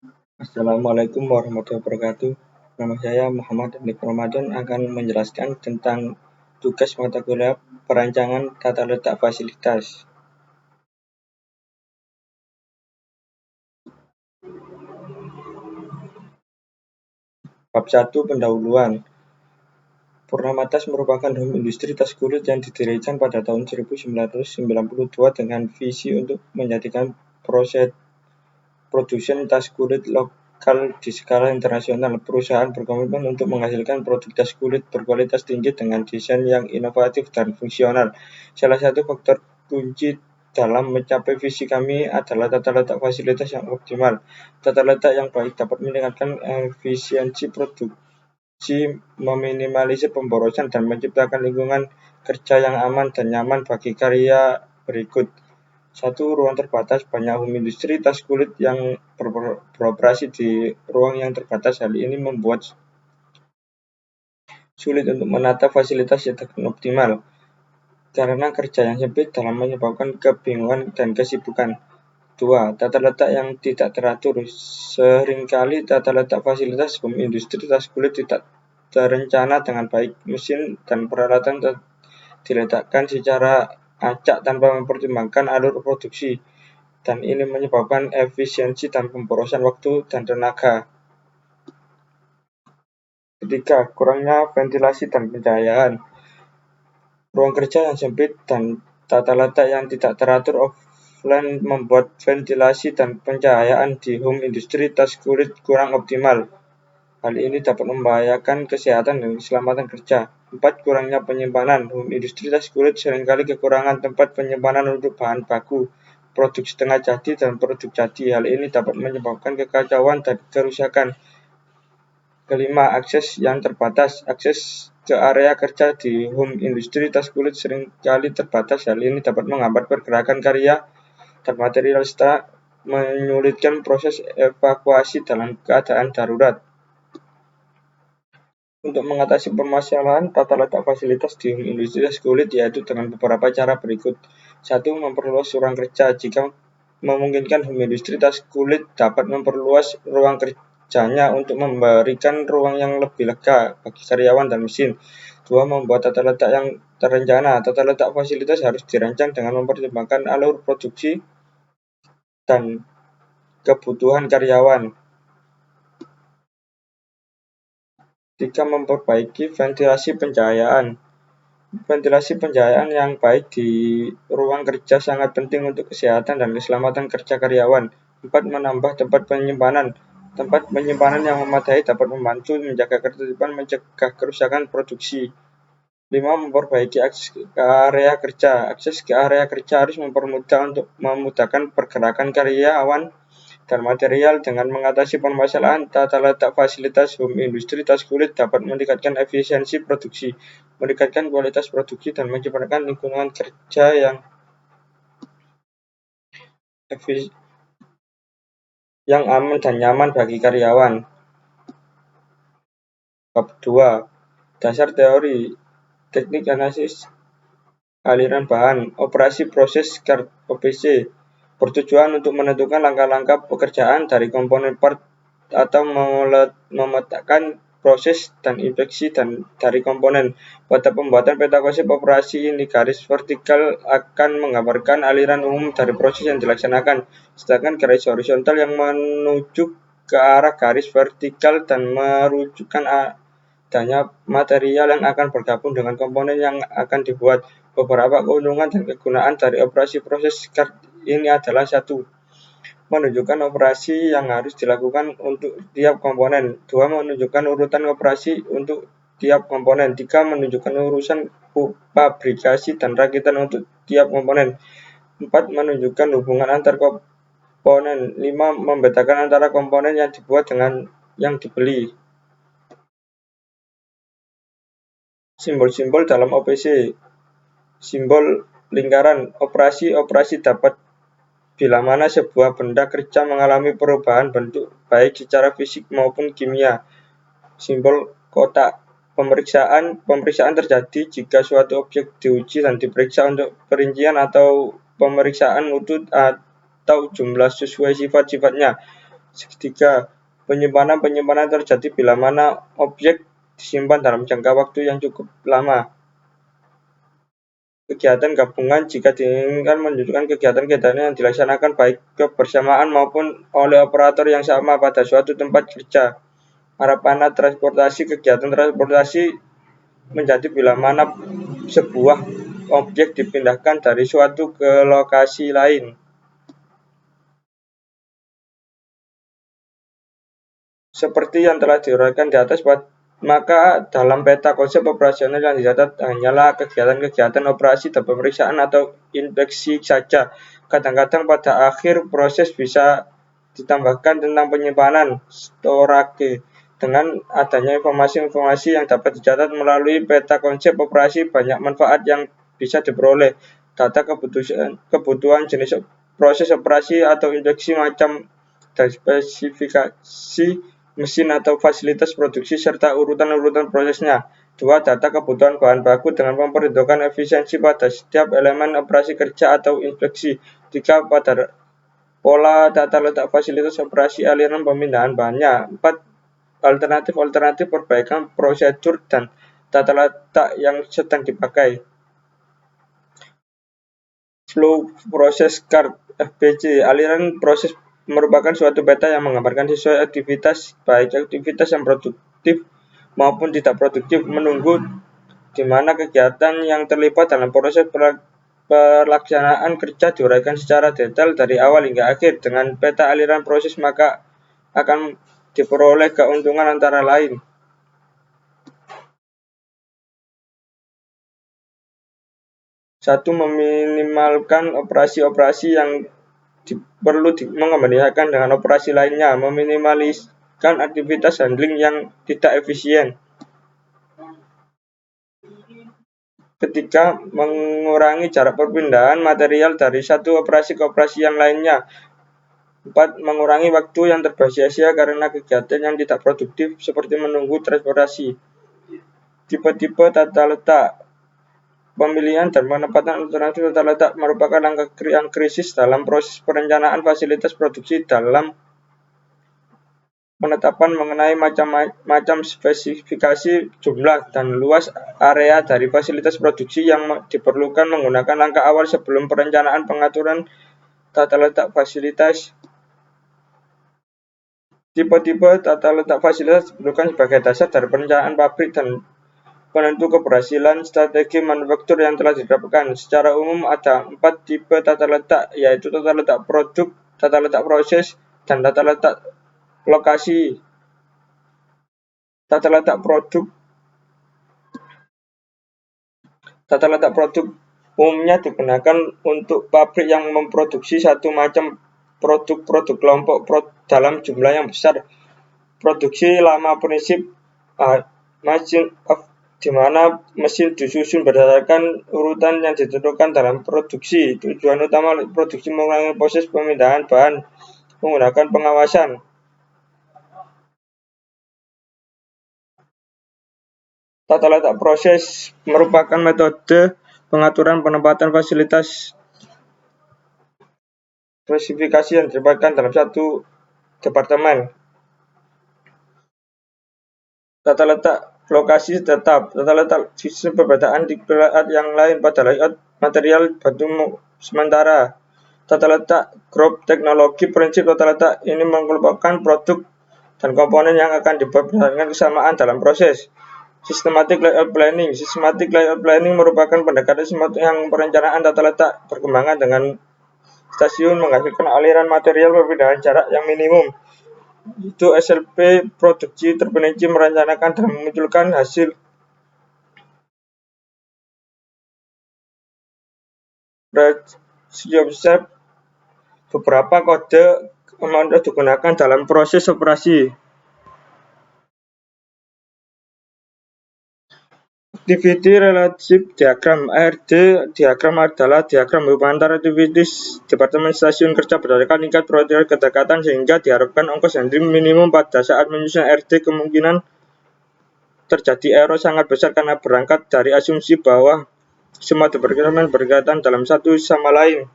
Assalamualaikum warahmatullahi wabarakatuh. Nama saya Muhammad Andi Ramadan akan menjelaskan tentang tugas mata kuliah perancangan tata letak fasilitas. Bab 1 Pendahuluan. Purnama Tas merupakan home industri tas kulit yang didirikan pada tahun 1992 dengan visi untuk menjadikan proses produksi tas kulit lokal di skala internasional. Perusahaan berkomitmen untuk menghasilkan produk tas kulit berkualitas tinggi dengan desain yang inovatif dan fungsional. Salah satu faktor kunci dalam mencapai visi kami adalah tata letak fasilitas yang optimal. Tata letak yang baik dapat meningkatkan efisiensi produksi, meminimalisir pemborosan, dan menciptakan lingkungan kerja yang aman dan nyaman bagi karya berikut. 1. Ruang terbatas. Banyak home industri tas kulit yang beroperasi di ruang yang terbatas. Hal ini membuat sulit untuk menata fasilitas yang optimal karena kerja yang sempit dalam menyebabkan kebingungan dan kesibukan. 2. Tata letak yang tidak teratur. Seringkali tata letak fasilitas home industri tas kulit tidak terencana dengan baik. Mesin dan peralatan diletakkan secara acak tanpa mempertimbangkan alur produksi, dan ini menyebabkan efisiensi dan pemborosan waktu dan tenaga. Ketiga, kurangnya ventilasi dan pencahayaan. Ruang kerja yang sempit dan tata letak yang tidak teratur offline membuat ventilasi dan pencahayaan di home industri tas kulit kurang optimal. Hal ini dapat membahayakan kesehatan dan keselamatan kerja. 4. Kurangnya penyimpanan. Home industri tas kulit seringkali kekurangan tempat penyimpanan untuk bahan baku, produk setengah jadi, dan produk jadi. Hal ini dapat menyebabkan kekacauan dan kerusakan. Kelima, akses yang terbatas. Akses ke area kerja di home industri tas kulit seringkali terbatas. Hal ini dapat menghambat pergerakan karya dan material serta menyulitkan proses evakuasi dalam keadaan darurat. Untuk mengatasi permasalahan tata letak fasilitas di industri tas kulit yaitu dengan beberapa cara berikut. 1. Memperluas ruang kerja. Jika memungkinkan, home industri tas kulit dapat memperluas ruang kerjanya untuk memberikan ruang yang lebih lega bagi karyawan dan mesin. 2. Membuat tata letak yang terencana. Tata letak fasilitas harus dirancang dengan mempertimbangkan alur produksi dan kebutuhan karyawan. 3. Memperbaiki ventilasi pencahayaan. Ventilasi pencahayaan yang baik di ruang kerja sangat penting untuk kesehatan dan keselamatan kerja karyawan. 4. Menambah tempat penyimpanan. Tempat penyimpanan yang memadai dapat membantu menjaga ketertiban, mencegah kerusakan produksi. 5. Memperbaiki akses ke area kerja. Akses ke area kerja harus mempermudah untuk memudahkan pergerakan karyawan dan material. Dengan mengatasi permasalahan tata letak fasilitas home industri tas kulit dapat meningkatkan efisiensi produksi, meningkatkan kualitas produksi, dan menciptakan lingkungan kerja yang aman dan nyaman bagi karyawan. Bab 2. Dasar teori teknik analisis aliran bahan. Operasi proses OPC bertujuan untuk menentukan langkah-langkah pekerjaan dari komponen part atau memetakan proses dan infeksi dari komponen. Pada pembuatan peta konsep operasi ini, garis vertikal akan menggambarkan aliran umum dari proses yang dilaksanakan, sedangkan garis horizontal yang menuju ke arah garis vertikal dan merujukan adanya material yang akan bergabung dengan komponen yang akan dibuat. Beberapa keuntungan dan kegunaan dari operasi proses CART ini adalah: 1. Menunjukkan operasi yang harus dilakukan untuk tiap komponen. 2. Menunjukkan urutan operasi untuk tiap komponen. 3. Menunjukkan urusan fabrikasi dan rakitan untuk tiap komponen. 4. Menunjukkan hubungan antar komponen. 5. Membedakan antara komponen yang dibuat dengan yang dibeli. Simbol-simbol dalam OPC. Simbol lingkaran. Operasi dapat bila mana sebuah benda kerja mengalami perubahan bentuk baik secara fisik maupun kimia. Simbol kotak. Pemeriksaan terjadi jika suatu objek diuji dan diperiksa untuk perincian atau pemeriksaan mutu atau jumlah sesuai sifat-sifatnya. Segitiga. Penyimpanan terjadi bila mana objek disimpan dalam jangka waktu yang cukup lama. Kegiatan gabungan jika diinginkan menunjukkan kegiatan-kegiatan yang dilaksanakan baik kebersamaan maupun oleh operator yang sama pada suatu tempat kerja. Arapana transportasi. Kegiatan transportasi menjadi bila mana sebuah objek dipindahkan dari suatu ke lokasi lain. Seperti yang telah diuraikan di atas, maka dalam peta konsep operasional yang dicatat hanyalah kegiatan-kegiatan operasi dan pemeriksaan atau inspeksi saja. Kadang-kadang pada akhir proses bisa ditambahkan tentang penyimpanan, storage. Dengan adanya informasi-informasi yang dapat dicatat melalui peta konsep operasi, banyak manfaat yang bisa diperoleh. Data kebutuhan jenis proses operasi atau inspeksi macam dan spesifikasi mesin atau fasilitas produksi serta urutan-urutan prosesnya. 2. Data kebutuhan bahan baku dengan memperhitungkan efisiensi pada setiap elemen operasi kerja atau inspeksi. 3. Pada pola tata letak fasilitas operasi aliran pemindahan bahannya. 4. Alternatif perbaikan prosedur dan tata letak yang sedang dipakai. Flow Process Chart (FPC). Aliran proses merupakan suatu peta yang menggambarkan sesuai aktivitas, baik aktivitas yang produktif maupun tidak produktif, menunggu di mana kegiatan yang terlibat dalam proses pelaksanaan kerja diuraikan secara detail dari awal hingga akhir. Dengan peta aliran proses maka akan diperoleh keuntungan antara lain. Satu, meminimalkan operasi-operasi yang perlu mengembalikan dengan operasi lainnya, meminimaliskan aktivitas handling yang tidak efisien. Ketiga, mengurangi jarak perpindahan material dari satu operasi ke operasi yang lainnya. 4. Mengurangi waktu yang tersia-sia karena kegiatan yang tidak produktif seperti menunggu transportasi. Tipe-tipe tata letak. Pemilihan dan penempatan alternatif tata letak merupakan langkah yang kritis dalam proses perencanaan fasilitas produksi. Dalam penetapan mengenai macam spesifikasi, jumlah, dan luas area dari fasilitas produksi yang diperlukan menggunakan langkah awal sebelum perencanaan pengaturan tata letak fasilitas. Tipe-tipe tata letak fasilitas diperlukan sebagai dasar dari perencanaan pabrik dan penentu keberhasilan strategi manufaktur yang telah diterapkan. Secara umum ada 4 tipe tata letak, yaitu tata letak produk, tata letak proses, dan tata letak lokasi. Tata letak produk umumnya digunakan untuk pabrik yang memproduksi satu macam produk kelompok dalam jumlah yang besar. Produksi lama prinsip machine of di mana mesin disusun berdasarkan urutan yang ditentukan dalam produksi. Tujuan utama produksi mengurangi proses pemindahan bahan menggunakan pengawasan. Tata letak proses merupakan metode pengaturan penempatan fasilitas spesifikasi yang dilibatkan dalam satu departemen. Tata letak lokasi tetap. Tata letak sistem perbedaan di layout yang lain pada layout material batu sementara. Tata letak group teknologi. Prinsip tata letak ini mengelompokkan produk dan komponen yang akan dibuat berdasarkan kesamaan dalam proses. Systematic layout planning. Systematic layout planning merupakan pendekatan yang perencanaan tata letak berkembang dengan stasiun menghasilkan aliran material perpindahan jarak yang minimum. Itu SLP produksi terperinci merencanakan dan memunculkan hasil step. Beberapa kode kemampuan digunakan dalam proses operasi. Activity Relationship Diagram (ARD). Diagram adalah diagram hubungan antara aktivitas departemen stasiun kerja berdasarkan tingkat prioritas kedekatan sehingga diharapkan ongkos handling minimum. Pada saat menyusun ARD, kemungkinan terjadi error sangat besar karena berangkat dari asumsi bahwa semua departemen berkaitan dalam satu sama lain.